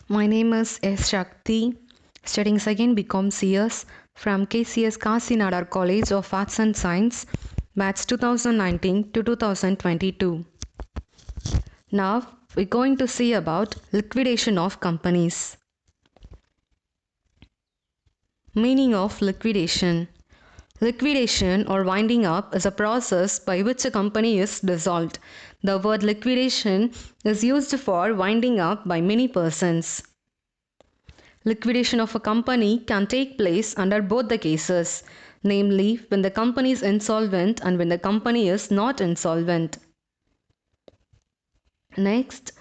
My name is S. Shakti, studying second BCom CS from KCS Kasinadar College of Arts and Science, batch 2019 to 2022. Now we're going to see about liquidation of companies. Meaning of liquidation. Liquidation or winding up is a process by which a company is dissolved. The word liquidation is used for winding up by many persons. Liquidation of a company can take place under both the cases, namely when the company is insolvent and when the company is not insolvent. Next,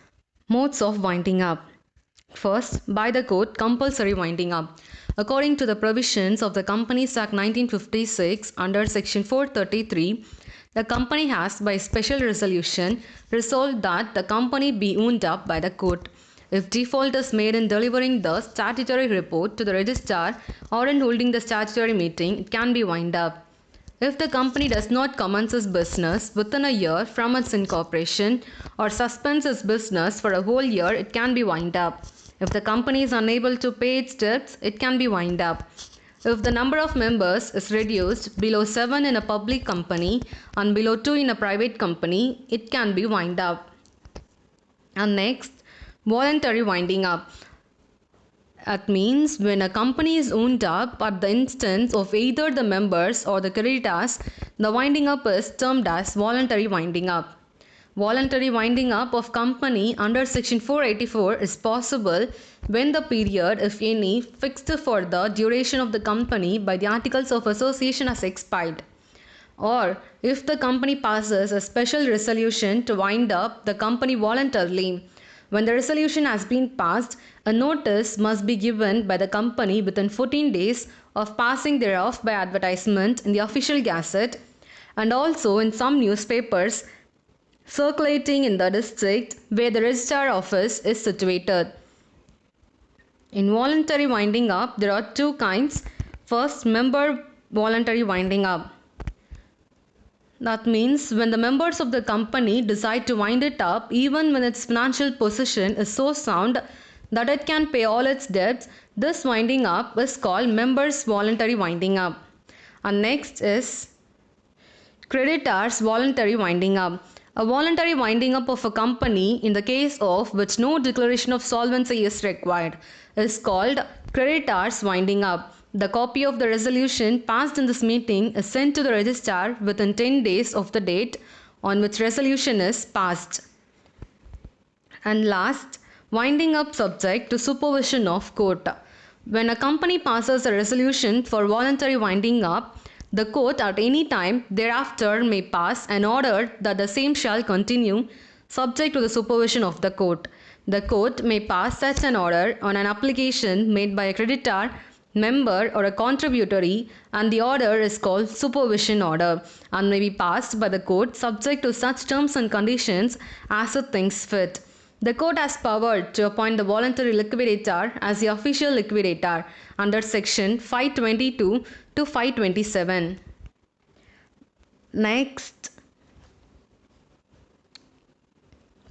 modes of winding up. First, by the court, compulsory winding up. According to the provisions of the Companies Act 1956 under Section 433, the company has by special resolution resolved that the company be wound up by the court. If default is made in delivering the statutory report to the registrar or in holding the statutory meeting, it can be wound up. If the company does not commence its business within a year from its incorporation or suspends its business for a whole year, it can be wound up. If the company is unable to pay its debts, it can be wound up. If the number of members is reduced below 7 in a public company and below 2 in a private company, it can be wound up. And next, voluntary winding up. That means when a company is wound up at the instance of either the members or the creditors, the winding up is termed as voluntary winding up. Voluntary winding up of company under Section 484 is possible when the period, if any, fixed for the duration of the company by the Articles of Association has expired, or if the company passes a special resolution to wind up the company voluntarily. When the resolution has been passed, a notice must be given by the company within 14 days of passing thereof by advertisement in the official gazette and also in some newspapers circulating in the district where the registrar office is situated. In voluntary winding up, there are two kinds. First, member voluntary winding up. That means when the members of the company decide to wind it up, even when its financial position is so sound that it can pay all its debts, this winding up is called members voluntary winding up. And next is creditors voluntary winding up. A voluntary winding up of a company in the case of which no declaration of solvency is required is called creditors winding up. The copy of the resolution passed in this meeting is sent to the registrar within 10 days of the date on which resolution is passed. And last, winding up subject to supervision of court. When a company passes a resolution for voluntary winding up, the court at any time thereafter may pass an order that the same shall continue, subject to the supervision of the court. The court may pass such an order on an application made by a creditor, member, or a contributory, and the order is called supervision order and may be passed by the court subject to such terms and conditions as it thinks fit. The court has power to appoint the voluntary liquidator as the official liquidator under section 522 to 527. Next,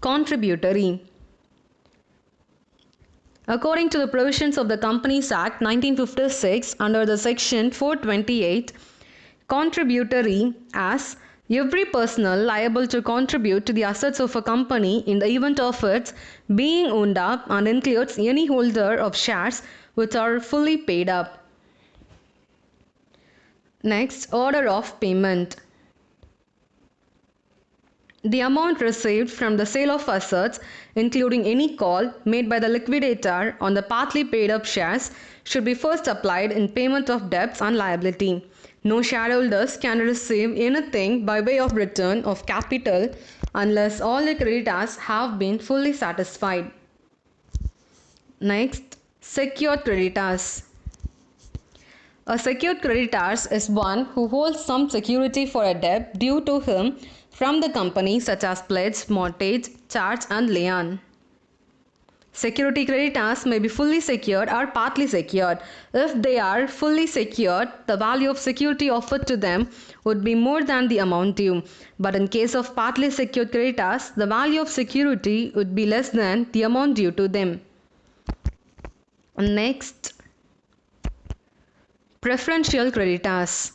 contributory. According to the provisions of the Companies Act 1956 under the section 428, contributory as every personal liable to contribute to the assets of a company in the event of its being wound up and includes any holder of shares which are fully paid up. Next, order of payment. The amount received from the sale of assets, including any call made by the liquidator on the partly paid up shares, should be first applied in payment of debts and liability. No shareholders can receive anything by way of return of capital unless all the creditors have been fully satisfied. Next, secured creditors. A secured creditor is one who holds some security for a debt due to him from the company such as pledge, mortgage, charge and lien. Security creditors may be fully secured or partly secured. If they are fully secured, the value of security offered to them would be more than the amount due. But in case of partly secured creditors, the value of security would be less than the amount due to them. Next, preferential creditors.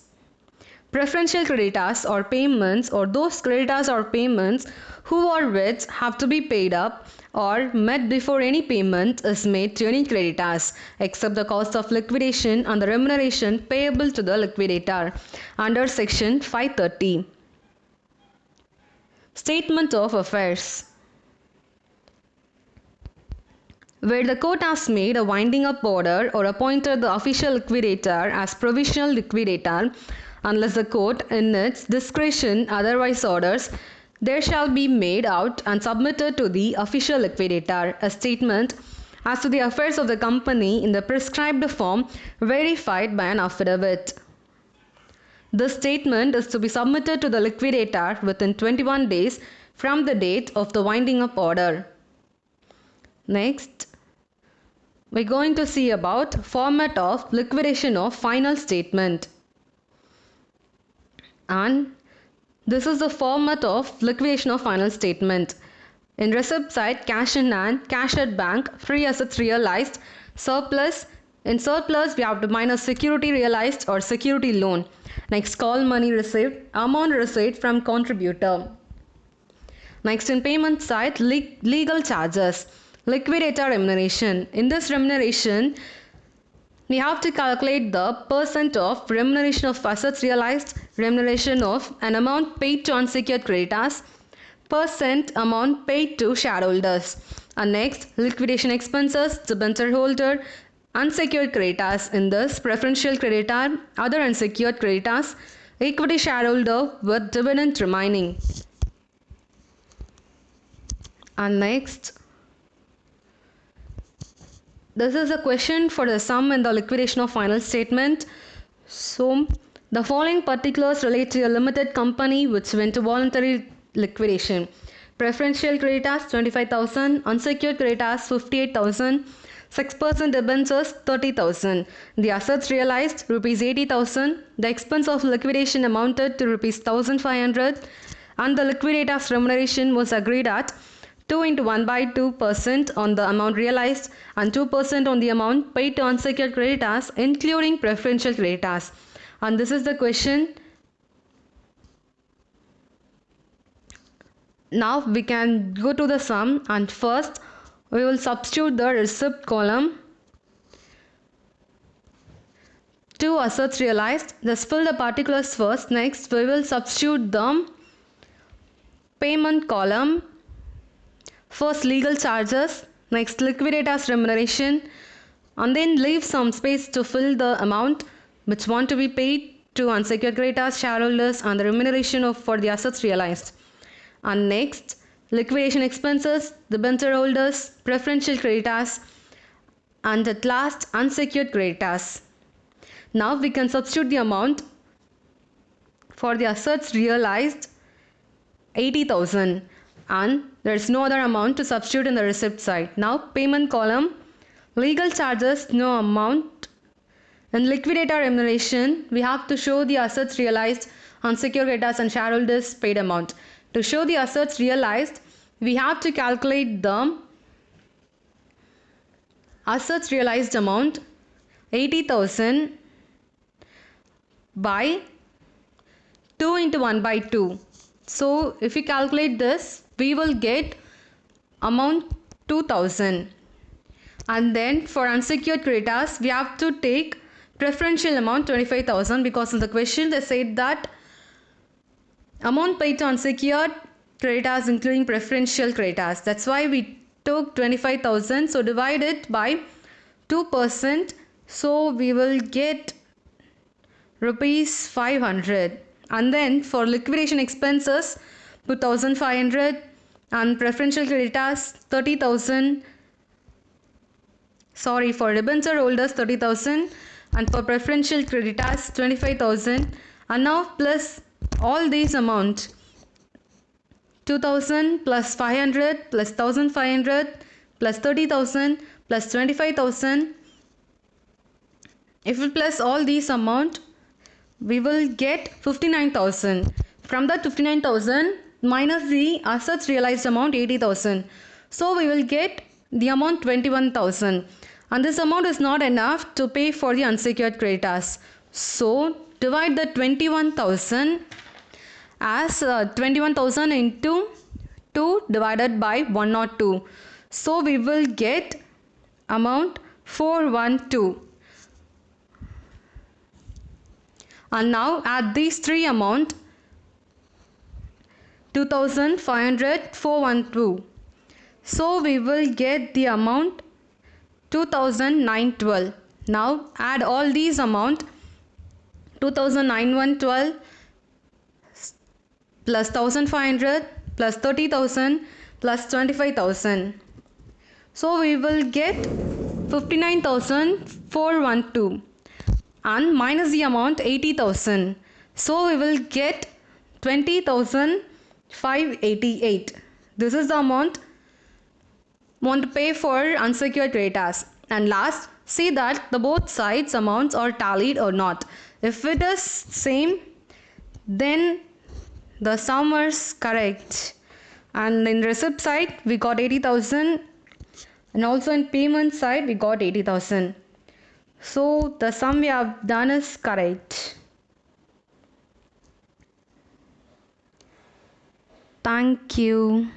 Preferential creditors or payments, or those creditors or payments who or which have to be paid up or met before any payment is made to any creditors, except the cost of liquidation and the remuneration payable to the liquidator under section 530. Statement of affairs. Where the court has made a winding up order or appointed the official liquidator as provisional liquidator, unless the court in its discretion otherwise orders, there shall be made out and submitted to the official liquidator a statement as to the affairs of the company in the prescribed form, verified by an affidavit. This statement is to be submitted to the liquidator within 21 days from the date of the winding up order. Next, we're going to see about format of liquidation of final statement. And this is the format of liquidation of final statement. In receipt side, cash in hand, cash at bank, free assets realized, surplus. In surplus, we have to minus security realized or security loan. Next, call money received, amount received from contributor. Next, in payment side, legal charges, liquidator remuneration. In this remuneration, we have to calculate the percent of remuneration of assets realized, remuneration of an amount paid to unsecured creditors, percent amount paid to shareholders. And next, liquidation expenses, debenture holder, unsecured creditors. In this, preferential creditor, other unsecured creditors, equity shareholder with dividend remaining. And next, this is a question for the sum in the liquidation of final statement. So, the following particulars relate to a limited company which went to voluntary liquidation. Preferential creditors 25,000, unsecured creditors 58,000, 6% debentures 30,000. The assets realized rupees 80,000. The expense of liquidation amounted to rupees 1,500, and the liquidator's remuneration was agreed at 2 into 1 by 2% on the amount realized and 2% on the amount paid to unsecured creditors, including preferential creditors. And this is the question. Now we can go to the sum, and first we will substitute the receipt column to assets realized. Just fill the particulars first. Next, we will substitute the payment column. First, legal charges, next liquidator's remuneration, and then leave some space to fill the amount which want to be paid to unsecured creditors, shareholders, and the remuneration for the assets realized. And next, liquidation expenses, debenture holders, preferential creditors, and at last, unsecured creditors. Now we can substitute the amount for the assets realized 80,000. And there is no other amount to substitute in the receipt side. Now, payment column, legal charges, no amount. In liquidator remuneration, we have to show the assets realized, unsecured creditors and shareholders paid amount. To show the assets realized, we have to calculate the assets realized amount 80,000 by 2 into 1 by 2. So, if we calculate this, we will get amount 2,000. And then for unsecured creditors, we have to take preferential amount 25,000, because in the question they said that amount paid to unsecured creditors including preferential creditors. That's why we took 25,000. So divide it by 2%. So we will get rupees 500. And then for liquidation expenses, 2,500, and preferential creditors 30,000. Sorry, for debenture holders 30,000, and for preferential creditors 25,000. And now plus all these amount, 2,000 plus 500 plus 1,500 plus 30,000 plus 25,000. If we plus all these amount, we will get 59,000. From that 59,000 minus the assets realized amount 80,000. So we will get the amount 21,000. and this amount is not enough to pay for the unsecured creditors. So divide the 21,000 as 21,000 into 2 divided by 102. So we will get amount 412. And now add these three amount 2,500, 412. So we will get the amount 2,912. Now add all these amount 2,912 plus 1,500 plus 30,000 plus 25,000. So we will get 59,412 and minus the amount 80,000. So we will get 20,588. This is the amount want to pay for unsecured creditors. And last, see that the both sides amounts are tallied or not. If it is same, then the sum is correct. And in receipt side we got 80,000, and also in payment side we got 80,000. So the sum we have done is correct. Thank you.